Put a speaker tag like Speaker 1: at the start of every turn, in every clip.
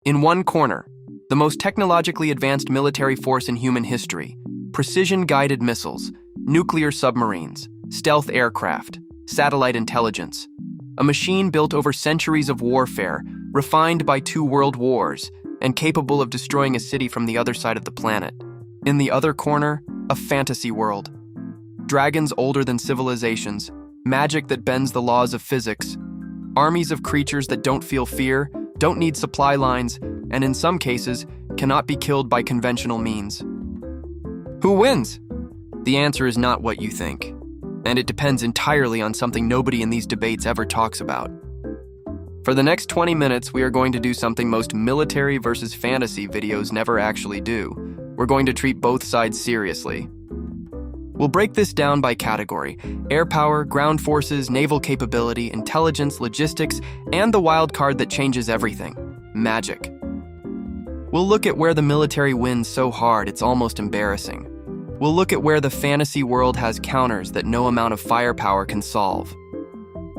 Speaker 1: In one corner, the most technologically advanced military force in human history, precision-guided missiles, nuclear submarines, stealth aircraft, satellite intelligence, a machine built over centuries of warfare, refined by 2 world wars, and capable of destroying a city from the other side of the planet. In the other corner, a fantasy world. Dragons older than civilizations, magic that bends the laws of physics, armies of creatures that don't feel fear, don't need supply lines, and in some cases, cannot be killed by conventional means. Who wins? The answer is not what you think, and it depends entirely on something nobody in these debates ever talks about. For the next 20 minutes, we are going to do something most military versus fantasy videos never actually do. We're going to treat both sides seriously. We'll break this down by category: air power, ground forces, naval capability, intelligence, logistics, and the wild card that changes everything: magic. We'll look at where the military wins so hard it's almost embarrassing. We'll look at where the fantasy world has counters that no amount of firepower can solve.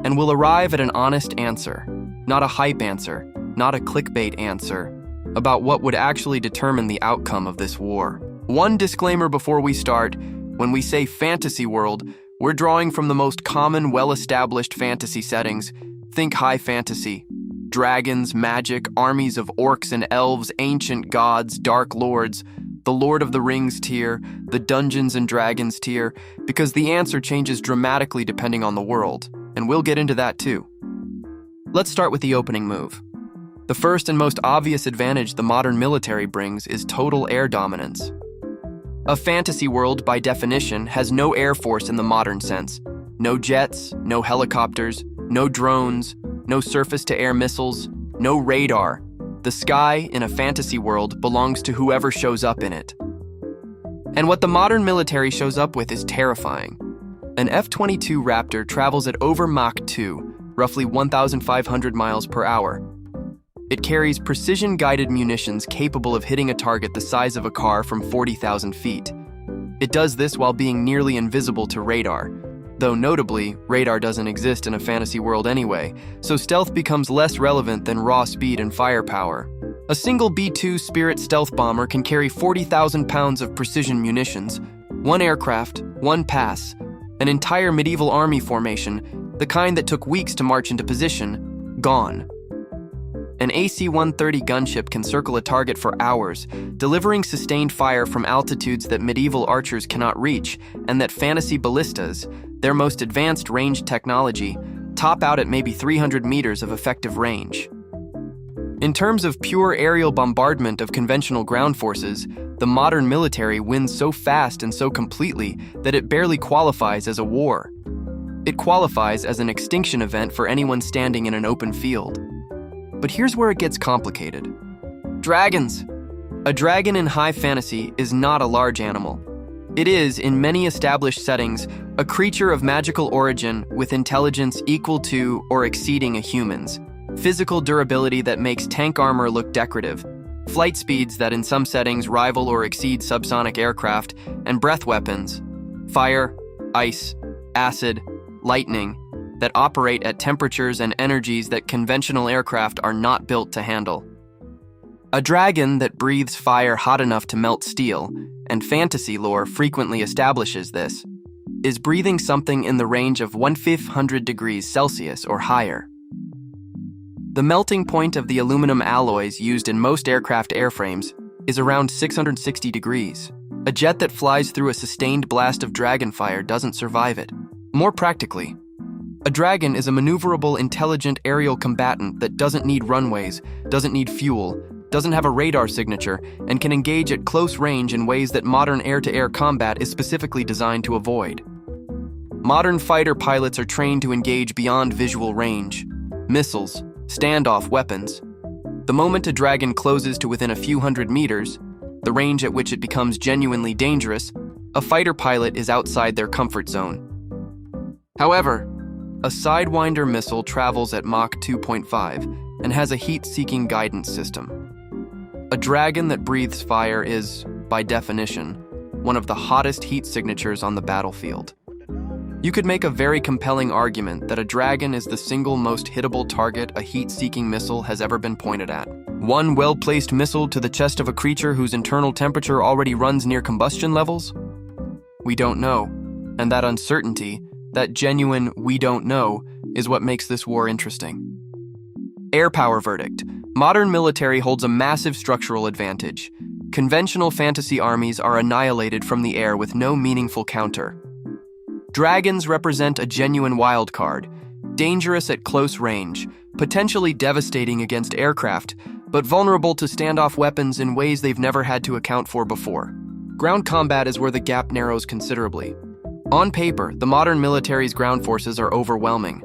Speaker 1: And we'll arrive at an honest answer, not a hype answer, not a clickbait answer, about what would actually determine the outcome of this war. One disclaimer before we start: when we say fantasy world, we're drawing from the most common, well-established fantasy settings. Think high fantasy. Dragons, magic, armies of orcs and elves, ancient gods, dark lords, the Lord of the Rings tier, the Dungeons and Dragons tier, because the answer changes dramatically depending on the world, and we'll get into that too. Let's start with the opening move. The first and most obvious advantage the modern military brings is total air dominance. A fantasy world, by definition, has no air force in the modern sense. No jets, no helicopters, no drones, no surface-to-air missiles, no radar. The sky, in a fantasy world, belongs to whoever shows up in it. And what the modern military shows up with is terrifying. An F-22 Raptor travels at over Mach 2, roughly 1,500 miles per hour. It carries precision-guided munitions capable of hitting a target the size of a car from 40,000 feet. It does this while being nearly invisible to radar, though notably, radar doesn't exist in a fantasy world anyway, so stealth becomes less relevant than raw speed and firepower. A single B-2 Spirit stealth bomber can carry 40,000 pounds of precision munitions, 1 aircraft, 1 pass, an entire medieval army formation, the kind that took weeks to march into position, gone. An AC-130 gunship can circle a target for hours, delivering sustained fire from altitudes that medieval archers cannot reach, and that fantasy ballistas, their most advanced range technology, top out at maybe 300 meters of effective range. In terms of pure aerial bombardment of conventional ground forces, the modern military wins so fast and so completely that it barely qualifies as a war. It qualifies as an extinction event for anyone standing in an open field. But here's where it gets complicated. Dragons. A dragon in high fantasy is not a large animal. It is, in many established settings, a creature of magical origin with intelligence equal to or exceeding a human's, physical durability that makes tank armor look decorative, flight speeds that in some settings rival or exceed subsonic aircraft, and breath weapons, fire, ice, acid, lightning, that operate at temperatures and energies that conventional aircraft are not built to handle. A dragon that breathes fire hot enough to melt steel, and fantasy lore frequently establishes this, is breathing something in the range of 1,500 degrees Celsius or higher. The melting point of the aluminum alloys used in most aircraft airframes is around 660 degrees. A jet that flies through a sustained blast of dragon fire doesn't survive it. More practically, a dragon is a maneuverable, intelligent aerial combatant that doesn't need runways, doesn't need fuel, doesn't have a radar signature, and can engage at close range in ways that modern air-to-air combat is specifically designed to avoid. Modern fighter pilots are trained to engage beyond visual range. Missiles, standoff weapons. The moment a dragon closes to within a few hundred meters, the range at which it becomes genuinely dangerous, a fighter pilot is outside their comfort zone. However, a Sidewinder missile travels at Mach 2.5 and has a heat-seeking guidance system. A dragon that breathes fire is, by definition, one of the hottest heat signatures on the battlefield. You could make a very compelling argument that a dragon is the single most hittable target a heat-seeking missile has ever been pointed at. One well-placed missile to the chest of a creature whose internal temperature already runs near combustion levels? We don't know, and that uncertainty, that genuine "we don't know," is what makes this war interesting. Air power verdict. Modern military holds a massive structural advantage. Conventional fantasy armies are annihilated from the air with no meaningful counter. Dragons represent a genuine wild card, dangerous at close range, potentially devastating against aircraft, but vulnerable to standoff weapons in ways they've never had to account for before. Ground combat is where the gap narrows considerably. On paper, the modern military's ground forces are overwhelming.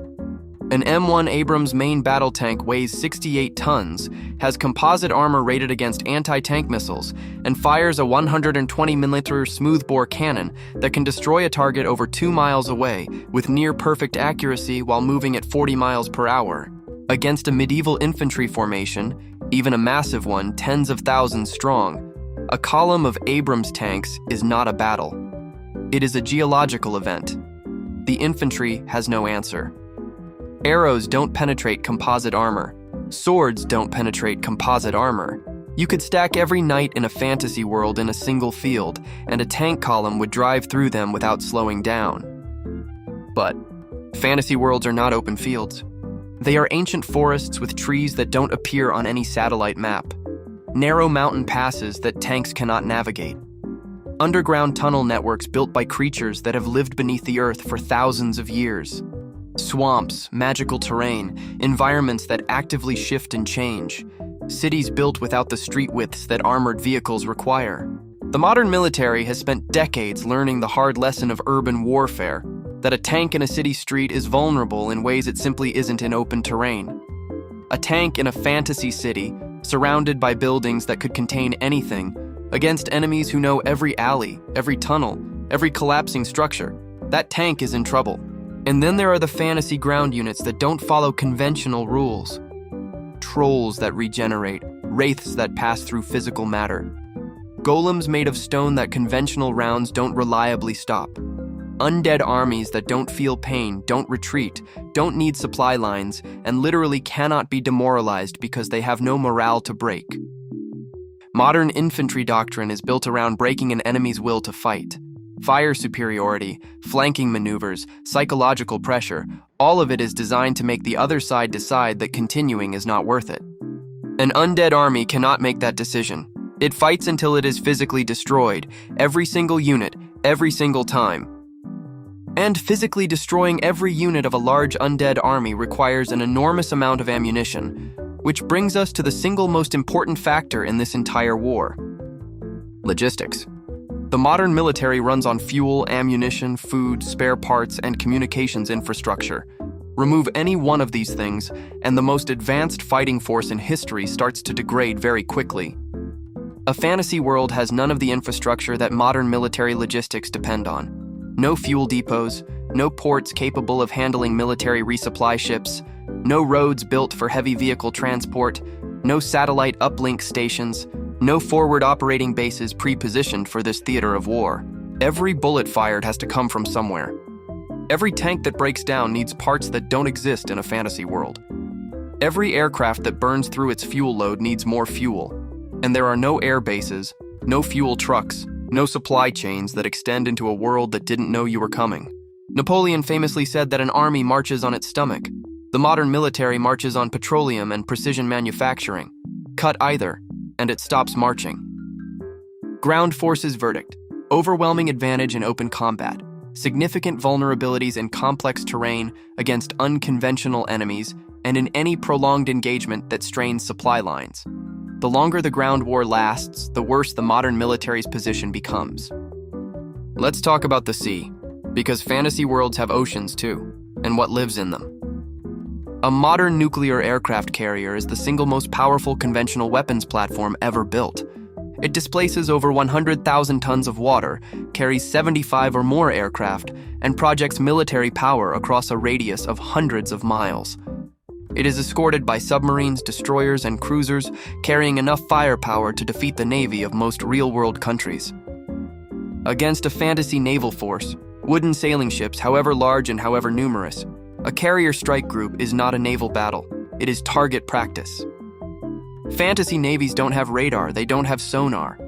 Speaker 1: An M1 Abrams main battle tank weighs 68 tons, has composite armor rated against anti-tank missiles, and fires a 120mm smoothbore cannon that can destroy a target over 2 miles away with near-perfect accuracy while moving at 40 miles per hour. Against a medieval infantry formation, even a massive one, tens of thousands strong, a column of Abrams tanks is not a battle. It is a geological event. The infantry has no answer. Arrows don't penetrate composite armor. Swords don't penetrate composite armor. You could stack every knight in a fantasy world in a single field, and a tank column would drive through them without slowing down. But fantasy worlds are not open fields. They are ancient forests with trees that don't appear on any satellite map. Narrow mountain passes that tanks cannot navigate. Underground tunnel networks built by creatures that have lived beneath the earth for thousands of years. Swamps, magical terrain, environments that actively shift and change. Cities built without the street widths that armored vehicles require. The modern military has spent decades learning the hard lesson of urban warfare, that a tank in a city street is vulnerable in ways it simply isn't in open terrain. A tank in a fantasy city, surrounded by buildings that could contain anything, against enemies who know every alley, every tunnel, every collapsing structure, that tank is in trouble. And then there are the fantasy ground units that don't follow conventional rules. Trolls that regenerate, wraiths that pass through physical matter. Golems made of stone that conventional rounds don't reliably stop. Undead armies that don't feel pain, don't retreat, don't need supply lines, and literally cannot be demoralized because they have no morale to break. Modern infantry doctrine is built around breaking an enemy's will to fight. Fire superiority, flanking maneuvers, psychological pressure, all of it is designed to make the other side decide that continuing is not worth it. An undead army cannot make that decision. It fights until it is physically destroyed, every single unit, every single time. And physically destroying every unit of a large undead army requires an enormous amount of ammunition, which brings us to the single most important factor in this entire war: logistics. The modern military runs on fuel, ammunition, food, spare parts, and communications infrastructure. Remove any one of these things, and the most advanced fighting force in history starts to degrade very quickly. A fantasy world has none of the infrastructure that modern military logistics depend on. No fuel depots, no ports capable of handling military resupply ships, no roads built for heavy vehicle transport, no satellite uplink stations, no forward operating bases pre-positioned for this theater of war. Every bullet fired has to come from somewhere. Every tank that breaks down needs parts that don't exist in a fantasy world. Every aircraft that burns through its fuel load needs more fuel. And there are no air bases, no fuel trucks, no supply chains that extend into a world that didn't know you were coming. Napoleon famously said that an army marches on its stomach. The modern military marches on petroleum and precision manufacturing. Cut either, and it stops marching. Ground forces verdict: overwhelming advantage in open combat, significant vulnerabilities in complex terrain against unconventional enemies, and in any prolonged engagement that strains supply lines. The longer the ground war lasts, the worse the modern military's position becomes. Let's talk about the sea, because fantasy worlds have oceans too, and what lives in them. A modern nuclear aircraft carrier is the single most powerful conventional weapons platform ever built. It displaces over 100,000 tons of water, carries 75 or more aircraft, and projects military power across a radius of hundreds of miles. It is escorted by submarines, destroyers, and cruisers, carrying enough firepower to defeat the navy of most real-world countries. Against a fantasy naval force, wooden sailing ships, however large and however numerous, a carrier strike group is not a naval battle. It is target practice. Fantasy navies don't have radar, they don't have sonar.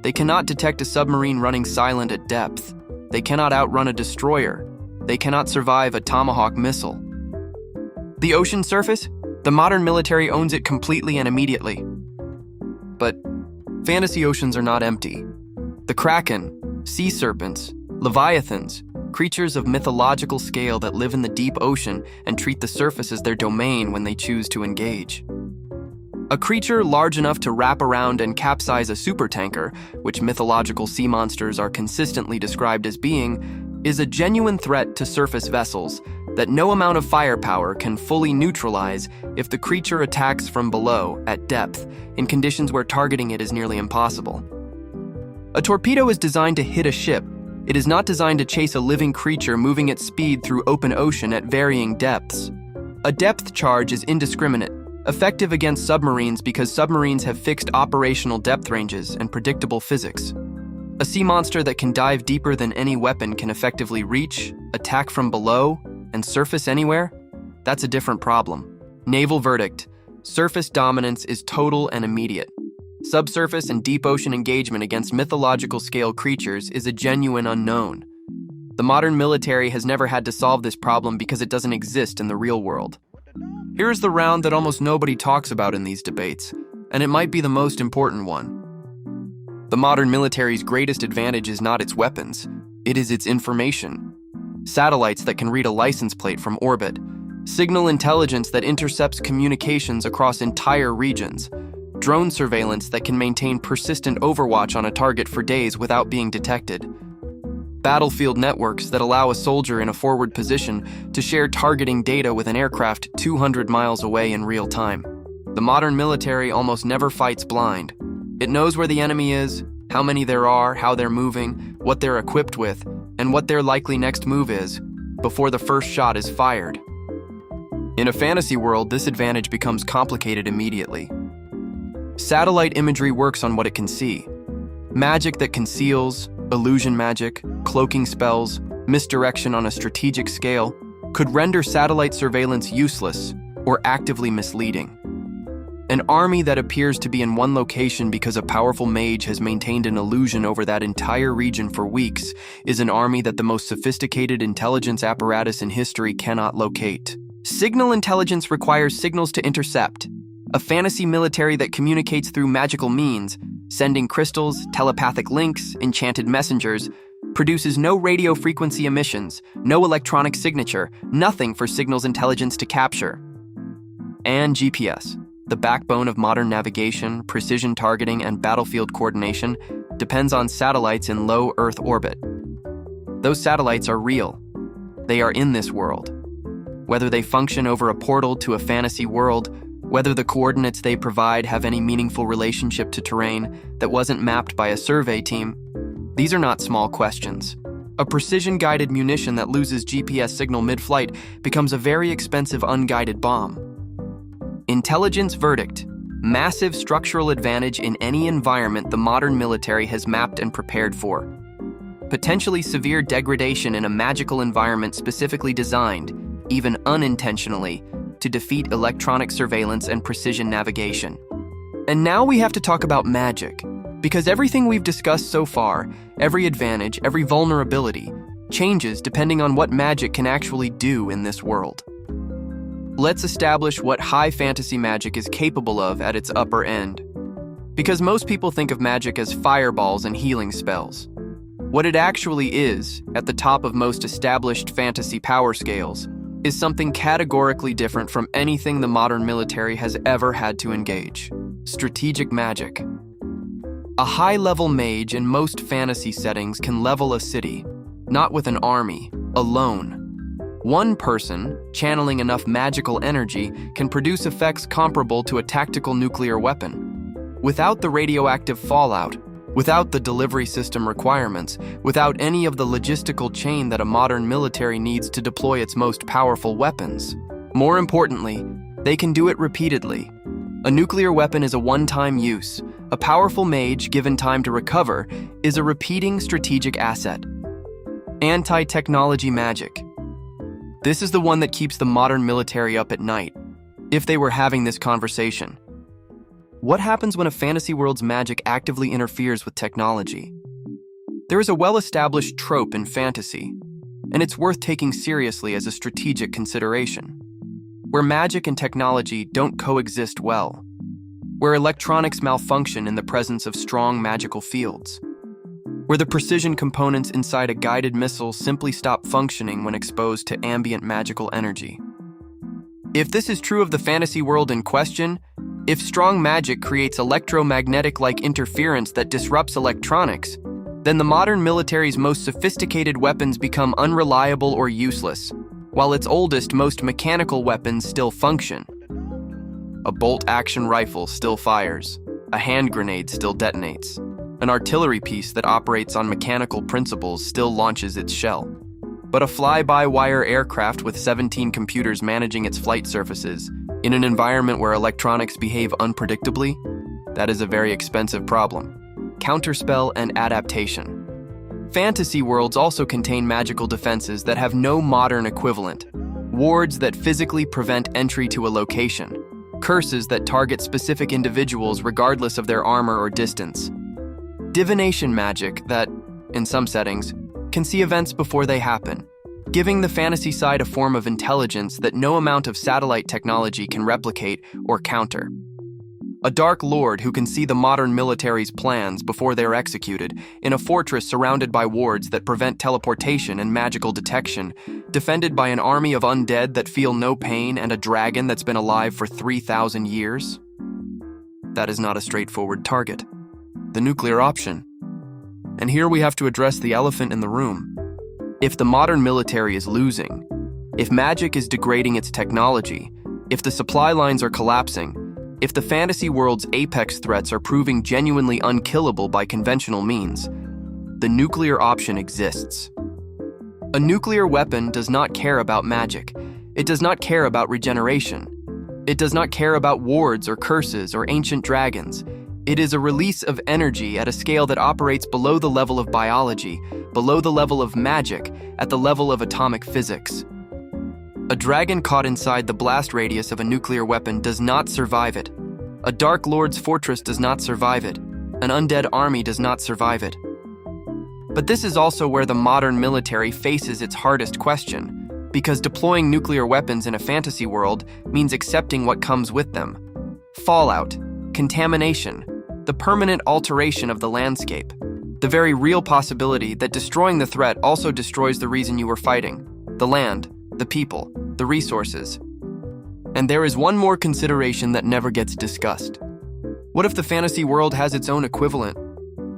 Speaker 1: They cannot detect a submarine running silent at depth. They cannot outrun a destroyer. They cannot survive a Tomahawk missile. The ocean surface? The modern military owns it completely and immediately. But fantasy oceans are not empty. The kraken, sea serpents, leviathans, creatures of mythological scale that live in the deep ocean and treat the surface as their domain when they choose to engage. A creature large enough to wrap around and capsize a supertanker, which mythological sea monsters are consistently described as being, is a genuine threat to surface vessels that no amount of firepower can fully neutralize if the creature attacks from below at depth in conditions where targeting it is nearly impossible. A torpedo is designed to hit a ship. It is not designed to chase a living creature moving at speed through open ocean at varying depths. A depth charge is indiscriminate, effective against submarines because submarines have fixed operational depth ranges and predictable physics. A sea monster that can dive deeper than any weapon can effectively reach, attack from below, and surface anywhere? That's a different problem. Naval verdict: surface dominance is total and immediate. Subsurface and deep ocean engagement against mythological scale creatures is a genuine unknown. The modern military has never had to solve this problem because it doesn't exist in the real world. Here's the round that almost nobody talks about in these debates, and it might be the most important one. The modern military's greatest advantage is not its weapons, it is its information. Satellites that can read a license plate from orbit, signal intelligence that intercepts communications across entire regions, drone surveillance that can maintain persistent overwatch on a target for days without being detected, battlefield networks that allow a soldier in a forward position to share targeting data with an aircraft 200 miles away in real time. The modern military almost never fights blind. It knows where the enemy is, how many there are, how they're moving, what they're equipped with, and what their likely next move is before the first shot is fired. In a fantasy world, this advantage becomes complicated immediately. Satellite imagery works on what it can see. Magic that conceals, illusion magic, cloaking spells, misdirection on a strategic scale could render satellite surveillance useless or actively misleading. An army that appears to be in one location because a powerful mage has maintained an illusion over that entire region for weeks is an army that the most sophisticated intelligence apparatus in history cannot locate. Signal intelligence requires signals to intercept. A fantasy military that communicates through magical means, sending crystals, telepathic links, enchanted messengers, produces no radio frequency emissions, no electronic signature, nothing for signals intelligence to capture. And GPS, the backbone of modern navigation, precision targeting, and battlefield coordination, depends on satellites in low Earth orbit. Those satellites are real. They are in this world. Whether they function over a portal to a fantasy world, whether the coordinates they provide have any meaningful relationship to terrain that wasn't mapped by a survey team, these are not small questions. A precision-guided munition that loses GPS signal mid-flight becomes a very expensive unguided bomb. Intelligence verdict: massive structural advantage in any environment the modern military has mapped and prepared for. Potentially severe degradation in a magical environment specifically designed, even unintentionally, to defeat electronic surveillance and precision navigation. And now we have to talk about magic, because everything we've discussed so far, every advantage, every vulnerability, changes depending on what magic can actually do in this world. Let's establish what high fantasy magic is capable of at its upper end. Because most people think of magic as fireballs and healing spells. What it actually is, at the top of most established fantasy power scales, is something categorically different from anything the modern military has ever had to engage: strategic magic. A high-level mage in most fantasy settings can level a city, not with an army, alone. One person, channeling enough magical energy, can produce effects comparable to a tactical nuclear weapon. Without the radioactive fallout, without the delivery system requirements, without any of the logistical chain that a modern military needs to deploy its most powerful weapons. More importantly, they can do it repeatedly. A nuclear weapon is a one-time use. A powerful mage, given time to recover, is a repeating strategic asset. Anti-technology magic. This is the one that keeps the modern military up at night, if they were having this conversation. What happens when a fantasy world's magic actively interferes with technology? There is a well-established trope in fantasy, and it's worth taking seriously as a strategic consideration, where magic and technology don't coexist well, where electronics malfunction in the presence of strong magical fields, where the precision components inside a guided missile simply stop functioning when exposed to ambient magical energy. If this is true of the fantasy world in question, if strong magic creates electromagnetic-like interference that disrupts electronics, then the modern military's most sophisticated weapons become unreliable or useless, while its oldest, most mechanical weapons still function. A bolt-action rifle still fires, a hand grenade still detonates, an artillery piece that operates on mechanical principles still launches its shell. But a fly-by-wire aircraft with 17 computers managing its flight surfaces, in an environment where electronics behave unpredictably, that is a very expensive problem. Counterspell and adaptation. Fantasy worlds also contain magical defenses that have no modern equivalent, wards that physically prevent entry to a location, curses that target specific individuals regardless of their armor or distance, divination magic that, in some settings, can see events before they happen, giving the fantasy side a form of intelligence that no amount of satellite technology can replicate or counter. A dark lord who can see the modern military's plans before they're executed, in a fortress surrounded by wards that prevent teleportation and magical detection, defended by an army of undead that feel no pain and a dragon that's been alive for 3,000 years? That is not a straightforward target. The nuclear option. And here we have to address the elephant in the room. If the modern military is losing, if magic is degrading its technology, if the supply lines are collapsing, if the fantasy world's apex threats are proving genuinely unkillable by conventional means, the nuclear option exists. A nuclear weapon does not care about magic. It does not care about regeneration. It does not care about wards or curses or ancient dragons. It is a release of energy at a scale that operates below the level of biology, below the level of magic, at the level of atomic physics. A dragon caught inside the blast radius of a nuclear weapon does not survive it. A Dark Lord's fortress does not survive it. An undead army does not survive it. But this is also where the modern military faces its hardest question, because deploying nuclear weapons in a fantasy world means accepting what comes with them. Fallout, contamination, the permanent alteration of the landscape, the very real possibility that destroying the threat also destroys the reason you were fighting, the land, the people, the resources. And there is one more consideration that never gets discussed. What if the fantasy world has its own equivalent?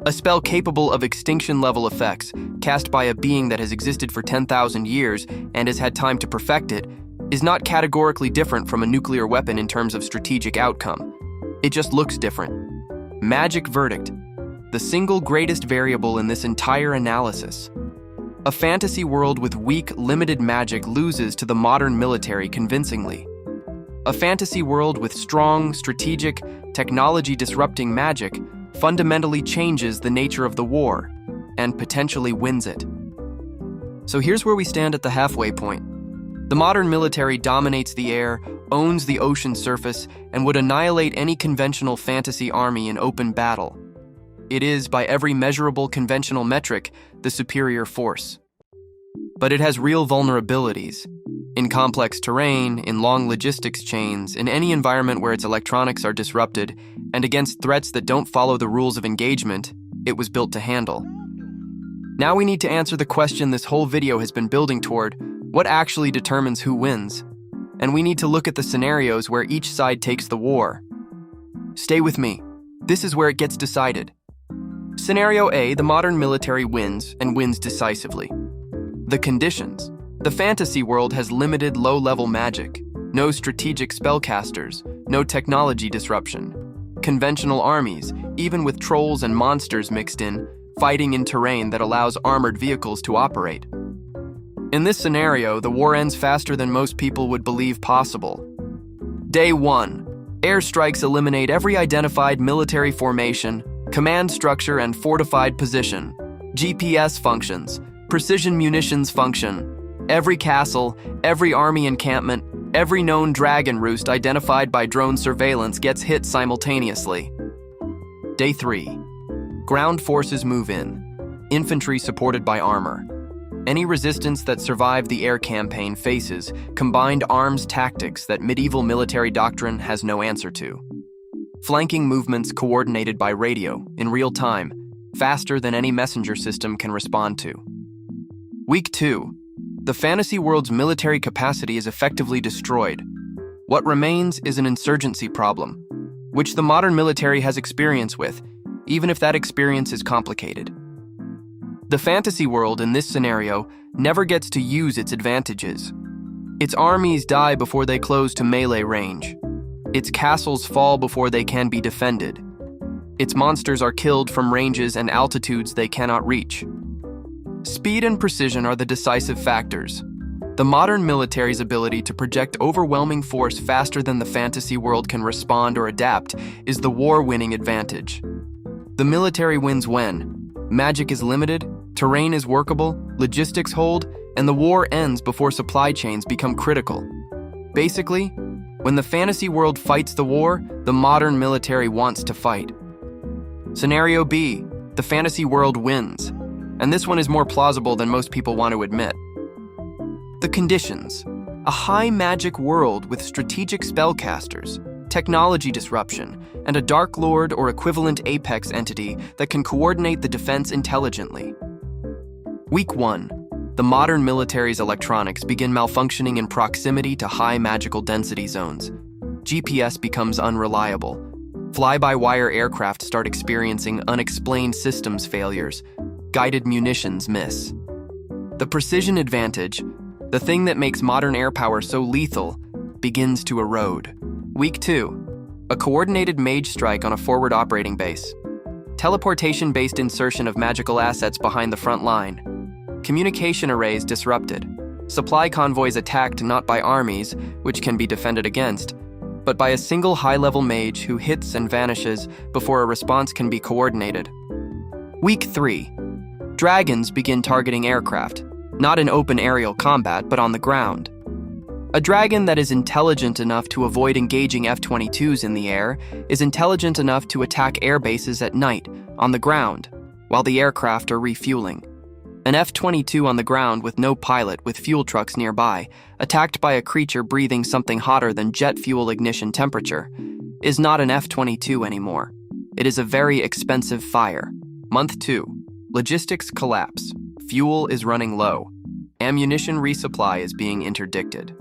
Speaker 1: A spell capable of extinction-level effects, cast by a being that has existed for 10,000 years and has had time to perfect it, is not categorically different from a nuclear weapon in terms of strategic outcome. It just looks different. Magic verdict, the single greatest variable in this entire analysis. A fantasy world with weak, limited magic loses to the modern military convincingly. A fantasy world with strong, strategic, technology-disrupting magic fundamentally changes the nature of the war and potentially wins it. So here's where we stand at the halfway point. The modern military dominates the air, owns the ocean surface, and would annihilate any conventional fantasy army in open battle. It is, by every measurable conventional metric, the superior force. But it has real vulnerabilities. In complex terrain, in long logistics chains, in any environment where its electronics are disrupted, and against threats that don't follow the rules of engagement, it was built to handle. Now we need to answer the question this whole video has been building toward: what actually determines who wins? And we need to look at the scenarios where each side takes the war. Stay with me. This is where it gets decided. Scenario A, the modern military wins, and wins decisively. The conditions. The fantasy world has limited low-level magic, no strategic spellcasters, no technology disruption. Conventional armies, even with trolls and monsters mixed in, fighting in terrain that allows armored vehicles to operate. In this scenario, the war ends faster than most people would believe possible. Day 1. Airstrikes eliminate every identified military formation, command structure, and fortified position. GPS functions, precision munitions function. Every castle, every army encampment, Every known dragon roost identified by drone surveillance gets hit simultaneously. Day 3. Ground forces move in. Infantry supported by armor. Any resistance that survived the air campaign faces combined arms tactics that medieval military doctrine has no answer to. Flanking movements coordinated by radio, in real time, faster than any messenger system can respond to. Week 2. The fantasy world's military capacity is effectively destroyed. What remains is an insurgency problem, which the modern military has experience with, even if that experience is complicated. The fantasy world in this scenario never gets to use its advantages. Its armies die before they close to melee range. Its castles fall before they can be defended. Its monsters are killed from ranges and altitudes they cannot reach. Speed and precision are the decisive factors. The modern military's ability to project overwhelming force faster than the fantasy world can respond or adapt is the war-winning advantage. The military wins when magic is limited, terrain is workable, logistics hold, and the war ends before supply chains become critical. Basically, when the fantasy world fights the war, the modern military wants to fight. Scenario B, the fantasy world wins, and this one is more plausible than most people want to admit. The conditions: a high magic world with strategic spellcasters, technology disruption, and a Dark Lord or equivalent apex entity that can coordinate the defense intelligently. Week 1. The modern military's electronics begin malfunctioning in proximity to high magical density zones. GPS becomes unreliable. Fly-by-wire aircraft start experiencing unexplained systems failures. Guided munitions miss. The precision advantage, the thing that makes modern air power so lethal, begins to erode. Week 2. A coordinated mage strike on a forward operating base. Teleportation-based insertion of magical assets behind the front line. Communication arrays disrupted. Supply convoys attacked not by armies, which can be defended against, but by a single high-level mage who hits and vanishes before a response can be coordinated. Week 3. Dragons begin targeting aircraft, not in open aerial combat, but on the ground. A dragon that is intelligent enough to avoid engaging F-22s in the air is intelligent enough to attack air bases at night, on the ground, while the aircraft are refueling. An F-22 on the ground with no pilot with fuel trucks nearby, attacked by a creature breathing something hotter than jet fuel ignition temperature, is not an F-22 anymore. It is a very expensive fire. Month 2. Logistics collapse. Fuel is running low. Ammunition resupply is being interdicted.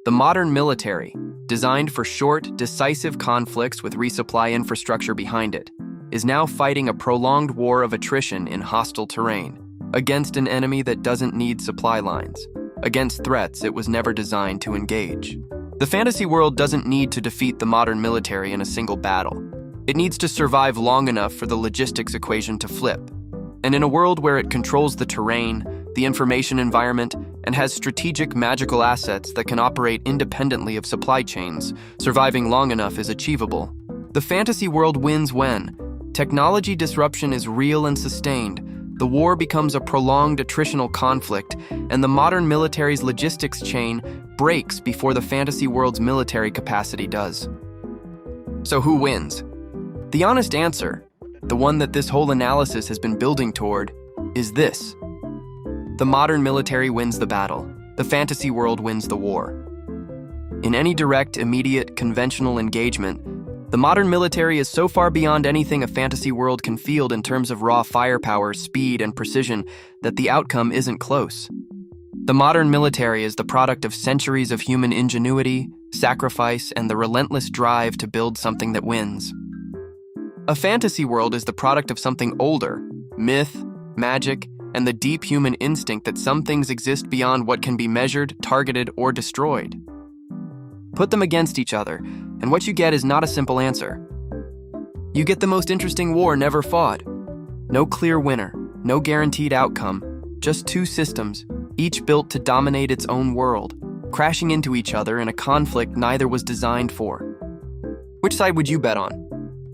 Speaker 1: The modern military, designed for short, decisive conflicts with resupply infrastructure behind it, is now fighting a prolonged war of attrition in hostile terrain, against an enemy that doesn't need supply lines, against threats it was never designed to engage. The fantasy world doesn't need to defeat the modern military in a single battle. It needs to survive long enough for the logistics equation to flip. And in a world where it controls the terrain, the information environment, and has strategic magical assets that can operate independently of supply chains, surviving long enough is achievable. The fantasy world wins when technology disruption is real and sustained, the war becomes a prolonged attritional conflict, and the modern military's logistics chain breaks before the fantasy world's military capacity does. So who wins? The honest answer, the one that this whole analysis has been building toward, is this. The modern military wins the battle. The fantasy world wins the war. In any direct, immediate, conventional engagement, the modern military is so far beyond anything a fantasy world can field in terms of raw firepower, speed, and precision that the outcome isn't close. The modern military is the product of centuries of human ingenuity, sacrifice, and the relentless drive to build something that wins. A fantasy world is the product of something older, myth, magic, and the deep human instinct that some things exist beyond what can be measured, targeted, or destroyed. Put them against each other, and what you get is not a simple answer. You get the most interesting war never fought. No clear winner, no guaranteed outcome, just two systems, each built to dominate its own world, crashing into each other in a conflict neither was designed for. Which side would you bet on?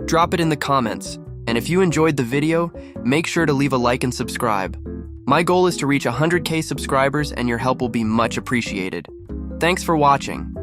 Speaker 1: Drop it in the comments, and if you enjoyed the video, make sure to leave a like and subscribe. My goal is to reach 100K subscribers, and your help will be much appreciated. Thanks for watching.